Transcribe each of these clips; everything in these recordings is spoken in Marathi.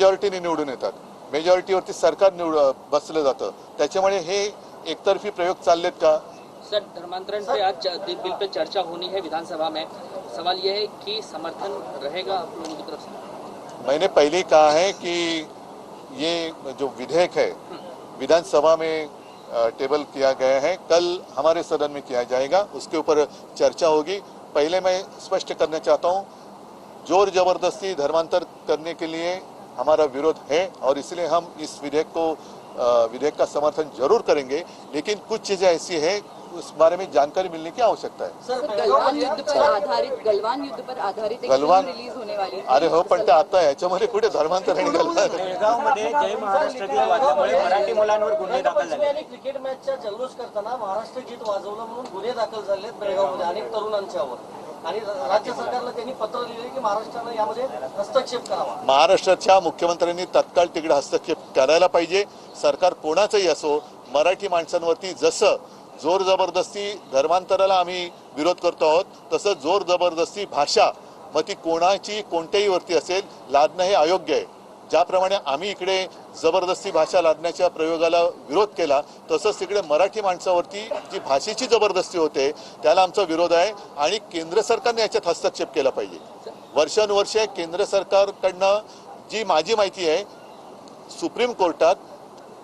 मेजॉरिटीने निवडून येतात, मेजॉरिटीवरती सरकार बसलं जातं, त्याच्यामुळे हे एकतर्फी प्रयोग चाललेत का? सर, धर्मांतरण पे आज बिल पे चर्चा होनी है विधानसभा में। सवाल यह है कि समर्थन रहेगा आप लोगों की तरफ से? मैंने पहले ही कहा है कि ये जो विधेयक है विधानसभा में टेबल किया गया है, कल हमारे सदन में किया जाएगा, उसके ऊपर चर्चा होगी। पहले मैं स्पष्ट करना चाहता हूँ, जोर जबरदस्ती धर्मांतर करने के लिए हमारा विरोध है और इसलिए हम इस विधेयक का समर्थन जरूर करेंगे, लेकिन कुछ चीजें ऐसी है उस बारे में जानकारी मिलने की आवश्यकता है। सर, गलवान युद्ध पर आधारित एक फिल्म रिलीज होने वाली है। अरे हो, पण ते आता याच्यामध्ये कुठे धर्मांतर आणि गलवान? बेळगावमध्ये जय महाराष्ट्र गीत वाजल्यामुळे मराठी मुलांवर गुन्हे दाखल झाले। क्रिकेट मॅचचा जल्लोष करताना महाराष्ट्र गीत वाजवलं म्हणून गुन्हे दाखल झालेत बेळगावमध्ये अनेक तरुणांच्यावर, आणि राज्य सरकारला त्यांनी पत्र लिहिले की महाराष्ट्रानं यामध्ये हस्तक्षेप करावा। महाराष्ट्राच्या मुख्यमंत्र्यांनी तत्काळ तिकडे हस्तक्षेप करायला पाहिजे। सरकार कोणाचंही असो, मराठी माणसांवरती जसं जोर जबरदस्ती धर्मांतराला आम्ही विरोध करतो आहोत, तसं जोर जबरदस्ती भाषा मग ती कोणाची कोणत्याही वरती असेल लादणं हे अयोग्य आहे। ज्याप्रमाणे आम्ही इकडे जबरदस्ती भाषा लादण्याच्या प्रयोगाला विरोध केला, तसंच तिकडे मराठी माणसावरती जी भाषेची जबरदस्ती होते त्याला आमचा विरोध आहे आणि केंद्र सरकारने याच्यात हस्तक्षेप केला पाहिजे। वर्षानुवर्षे केंद्र सरकारकडनं जी माझी माहिती आहे, सुप्रीम कोर्टात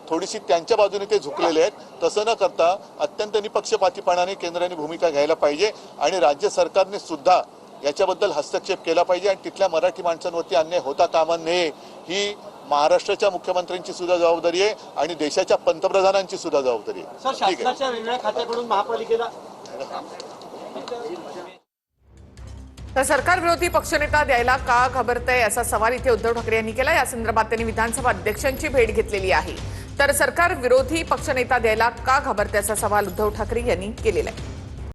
थोडीशी त्यांच्या बाजूने ते झुकलेले आहेत, तसं न करता अत्यंत निपक्षपातीपणाने केंद्राने भूमिका घ्यायला पाहिजे आणि राज्य सरकारने सुद्धा याच्याबद्दल हस्तक्षेप केला पाहिजे आणि तिथल्या मराठी माणसांवरती अन्याय होता कामा नये, ही महाराष्ट्राच्या मुख्यमंत्र्यांची सुद्धा जबाबदारी आहे आणि देशाच्या पंतप्रधानांची सुद्धा जबाबदारी आहे। सर, शासनाच्या वेगवेगळ्या खात्याकडून महापालिकेला तर सरकार विरोधी पक्षनेता द्यायला का घाबरतंय असा सवाल इथे उद्धव ठाकरे यांनी केला। या संदर्भात त्यांनी विधानसभा अध्यक्षांची भेट घेतलेली आहे। तर सरकार विरोधी पक्षनेता द्यायला का घाबरतंय असा सवाल उद्धव ठाकरे यांनी केलेला आहे।